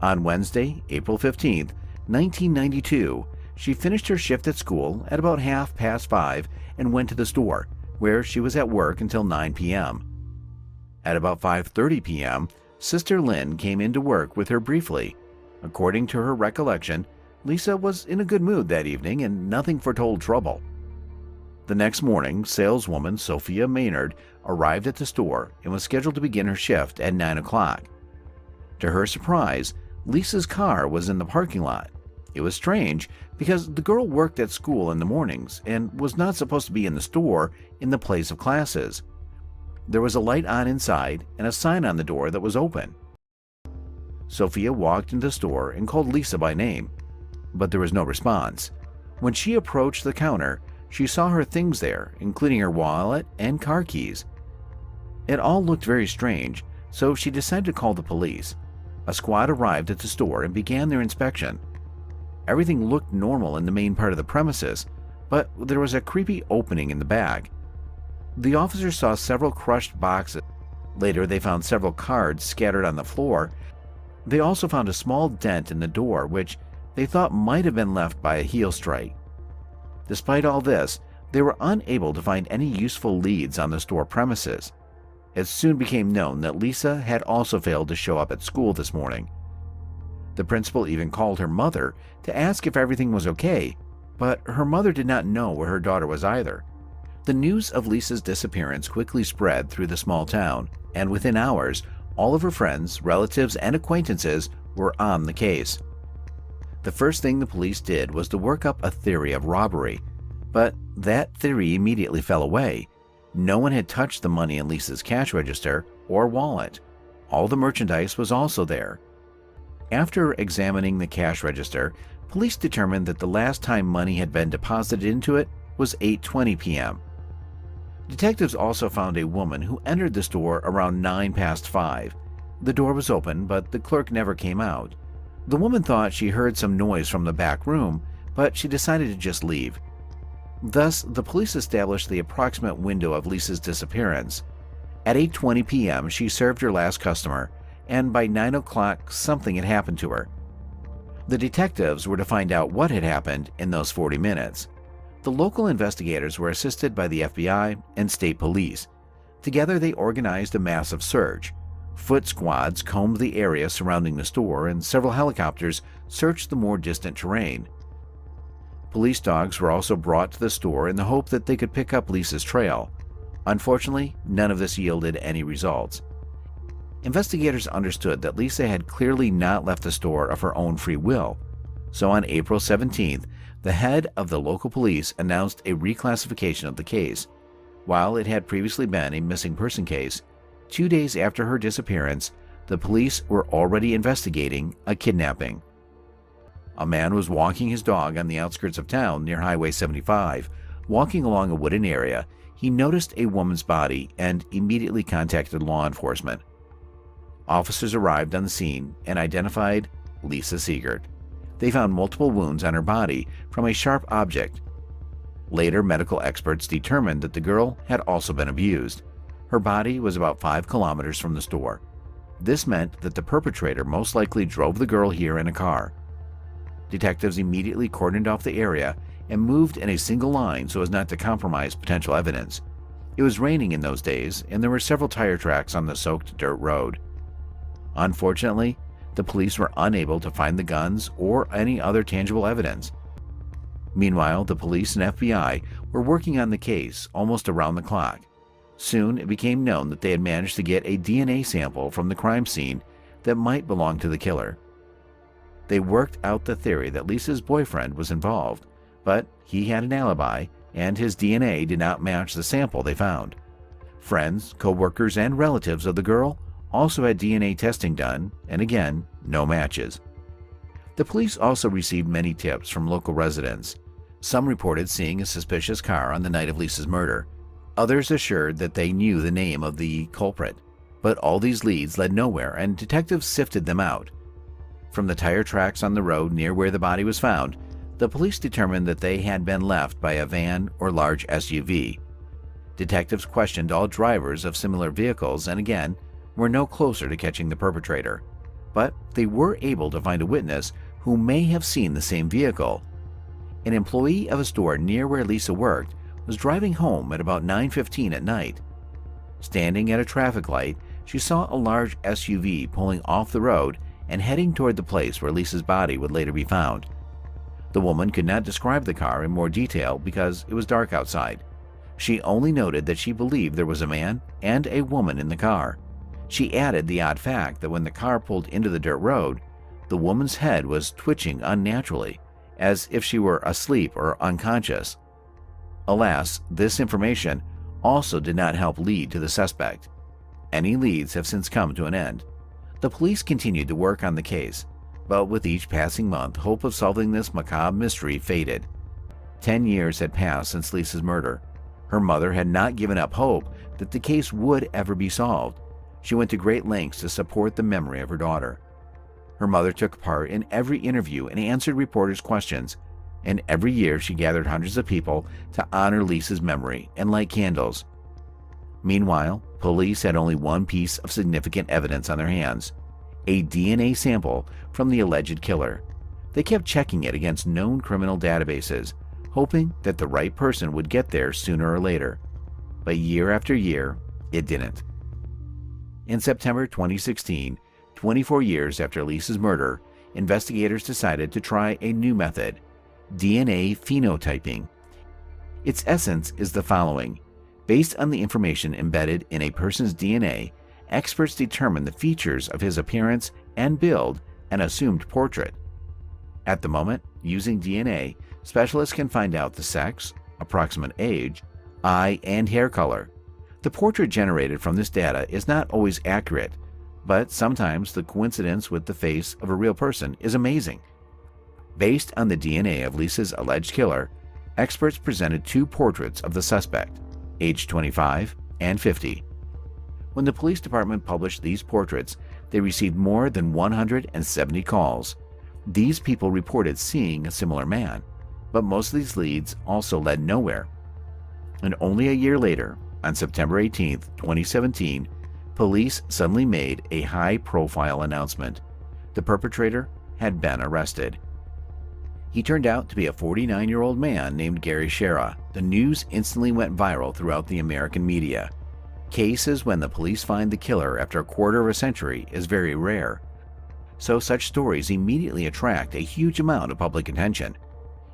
On Wednesday, April 15, 1992, she finished her shift at school at about 5:30 and went to the store, where she was at work until 9 p.m. At about 5:30 p.m., Sister Lynn came in to work with her briefly. According to her recollection, Lisa was in a good mood that evening and nothing foretold trouble. The next morning, saleswoman Sophia Maynard arrived at the store and was scheduled to begin her shift at 9 o'clock. To her surprise, Lisa's car was in the parking lot. It was strange because the girl worked at school in the mornings and was not supposed to be in the store in the place of classes. There was a light on inside and a sign on the door that was open. Sophia walked into the store and called Lisa by name, but there was no response. When she approached the counter, she saw her things there, including her wallet and car keys. It all looked very strange, so she decided to call the police. A squad arrived at the store and began their inspection. Everything looked normal in the main part of the premises, but there was a creepy opening in the back. The officers saw several crushed boxes. Later, they found several cards scattered on the floor. They also found a small dent in the door, which they thought might have been left by a heel strike. Despite all this, they were unable to find any useful leads on the store premises. It soon became known that Lisa had also failed to show up at school this morning. The principal even called her mother to ask if everything was okay, but her mother did not know where her daughter was either. The news of Lisa's disappearance quickly spread through the small town, and within hours, all of her friends, relatives, and acquaintances were on the case. The first thing the police did was to work up a theory of robbery, but that theory immediately fell away. No one had touched the money in Lisa's cash register or wallet. All the merchandise was also there. After examining the cash register, police determined that the last time money had been deposited into it was 8:20 p.m. Detectives also found a woman who entered the store around 5:09. The door was open, but the clerk never came out. The woman thought she heard some noise from the back room, but she decided to just leave. Thus, the police established the approximate window of Lisa's disappearance. At 8:20 p.m., she served her last customer, and by 9 o'clock, something had happened to her. The detectives were to find out what had happened in those 40 minutes. The local investigators were assisted by the FBI and state police. Together, they organized a massive search. Foot squads combed the area surrounding the store, and several helicopters searched the more distant terrain. Police dogs were also brought to the store in the hope that they could pick up Lisa's trail. Unfortunately, none of this yielded any results. Investigators understood that Lisa had clearly not left the store of her own free will. So on April 17th, the head of the local police announced a reclassification of the case. While it had previously been a missing person case, 2 days after her disappearance, the police were already investigating a kidnapping. A man was walking his dog on the outskirts of town near Highway 75. Walking along a wooded area, he noticed a woman's body and immediately contacted law enforcement. Officers arrived on the scene and identified Lisa Ziegert. They found multiple wounds on her body from a sharp object. Later, medical experts determined that the girl had also been abused. Her body was about 5 kilometers from the store. This meant that the perpetrator most likely drove the girl here in a car. Detectives immediately cordoned off the area and moved in a single line so as not to compromise potential evidence. It was raining in those days, and there were several tire tracks on the soaked dirt road. Unfortunately, the police were unable to find the guns or any other tangible evidence. Meanwhile, the police and FBI were working on the case almost around the clock. Soon, it became known that they had managed to get a DNA sample from the crime scene that might belong to the killer. They worked out the theory that Lisa's boyfriend was involved, but he had an alibi, and his DNA did not match the sample they found. Friends, co-workers, and relatives of the girl also had DNA testing done, and again, no matches. The police also received many tips from local residents. Some reported seeing a suspicious car on the night of Lisa's murder. Others assured that they knew the name of the culprit, but all these leads led nowhere, and detectives sifted them out. From the tire tracks on the road near where the body was found, the police determined that they had been left by a van or large SUV. Detectives questioned all drivers of similar vehicles and again, were no closer to catching the perpetrator. but they were able to find a witness who may have seen the same vehicle. An employee of a store near where Lisa worked was driving home at about 9:15 at night. Standing at a traffic light, she saw a large SUV pulling off the road and heading toward the place where Lisa's body would later be found. The woman could not describe the car in more detail because it was dark outside. She only noted that she believed there was a man and a woman in the car. She added the odd fact that when the car pulled into the dirt road, the woman's head was twitching unnaturally, as if she were asleep or unconscious. Alas, this information also did not help lead to the suspect. Any leads have since come to an end. The police continued to work on the case, but with each passing month, hope of solving this macabre mystery faded. 10 years had passed since Lisa's murder. Her mother had not given up hope that the case would ever be solved. She went to great lengths to support the memory of her daughter. Her mother took part in every interview and answered reporters' questions, and every year she gathered hundreds of people to honor Lisa's memory and light candles. Meanwhile, police had only one piece of significant evidence on their hands: a DNA sample from the alleged killer. They kept checking it against known criminal databases, hoping that the right person would get there sooner or later. But year after year, it didn't. In September 2016, 24 years after Lisa's murder, investigators decided to try a new method: DNA phenotyping. Its essence is the following. Based on the information embedded in a person's DNA, experts determine the features of his appearance and build an assumed portrait. At the moment, using DNA, specialists can find out the sex, approximate age, eye and hair color. The portrait generated from this data is not always accurate, but sometimes the coincidence with the face of a real person is amazing. Based on the DNA of Lisa's alleged killer, experts presented two portraits of the suspect, aged 25 and 50. When the police department published these portraits, they received more than 170 calls. These people reported seeing a similar man, but most of these leads also led nowhere. And only a year later, on September 18, 2017, police suddenly made a high-profile announcement. The perpetrator had been arrested. He turned out to be a 49-year-old man named Gary Shera. The news instantly went viral throughout the American media. Cases when the police find the killer after a quarter of a century is very rare, so such stories immediately attract a huge amount of public attention.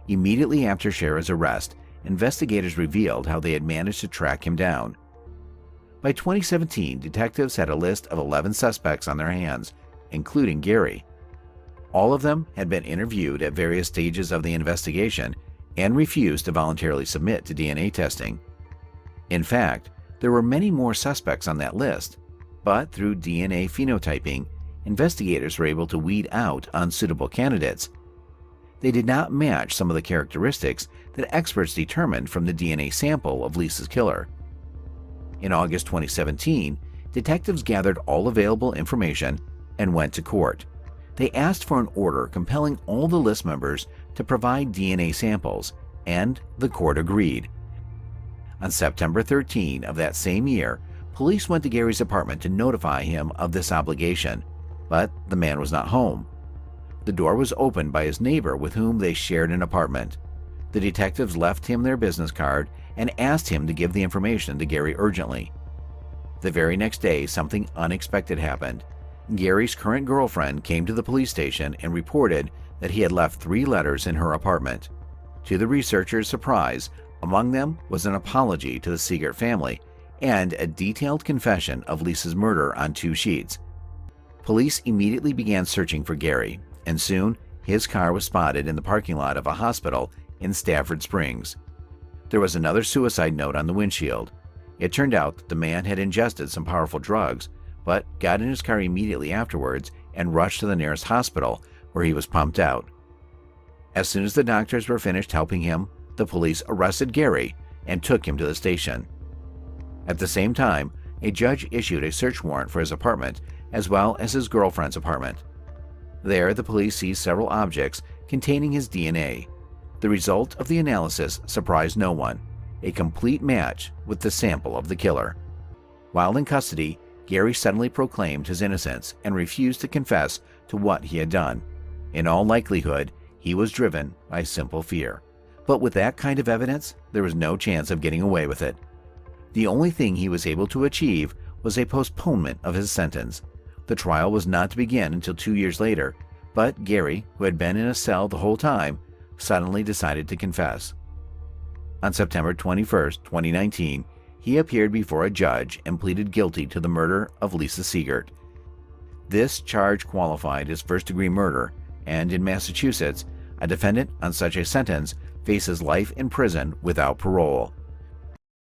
Immediately after Shera's arrest, investigators revealed how they had managed to track him down. By 2017, detectives had a list of 11 suspects on their hands, including Gary. All of them had been interviewed at various stages of the investigation and refused to voluntarily submit to DNA testing. In fact, there were many more suspects on that list, but through DNA phenotyping, investigators were able to weed out unsuitable candidates. They did not match some of the characteristics that experts determined from the DNA sample of Lisa's killer. In August 2017, detectives gathered all available information and went to court. They asked for an order compelling all the list members to provide DNA samples, and the court agreed. On September 13 of that same year, police went to Gary's apartment to notify him of this obligation, but the man was not home. The door was opened by his neighbor with whom they shared an apartment. The detectives left him their business card and asked him to give the information to Gary urgently. The very next day, something unexpected happened. Gary's current girlfriend came to the police station and reported that he had left 3 letters in her apartment. To the researchers' surprise, among them was an apology to the Ziegert family and a detailed confession of Lisa's murder on 2 sheets. Police immediately began searching for Gary, and soon his car was spotted in the parking lot of a hospital in Stafford Springs. There was another suicide note on the windshield. It turned out that the man had ingested some powerful drugs, but got in his car immediately afterwards and rushed to the nearest hospital, where he was pumped out. As soon as the doctors were finished helping him, the police arrested Gary and took him to the station. At the same time, a judge issued a search warrant for his apartment as well as his girlfriend's apartment. There, the police seized several objects containing his DNA. The result of the analysis surprised no one: a complete match with the sample of the killer. While in custody, Gary suddenly proclaimed his innocence and refused to confess to what he had done. In all likelihood, he was driven by simple fear. But with that kind of evidence, there was no chance of getting away with it. The only thing he was able to achieve was a postponement of his sentence. The trial was not to begin until 2 years later, but Gary, who had been in a cell the whole time, suddenly decided to confess. On September 21, 2019, he appeared before a judge and pleaded guilty to the murder of Lisa Ziegert. This charge qualified as first-degree murder, and in Massachusetts, a defendant on such a sentence faces life in prison without parole.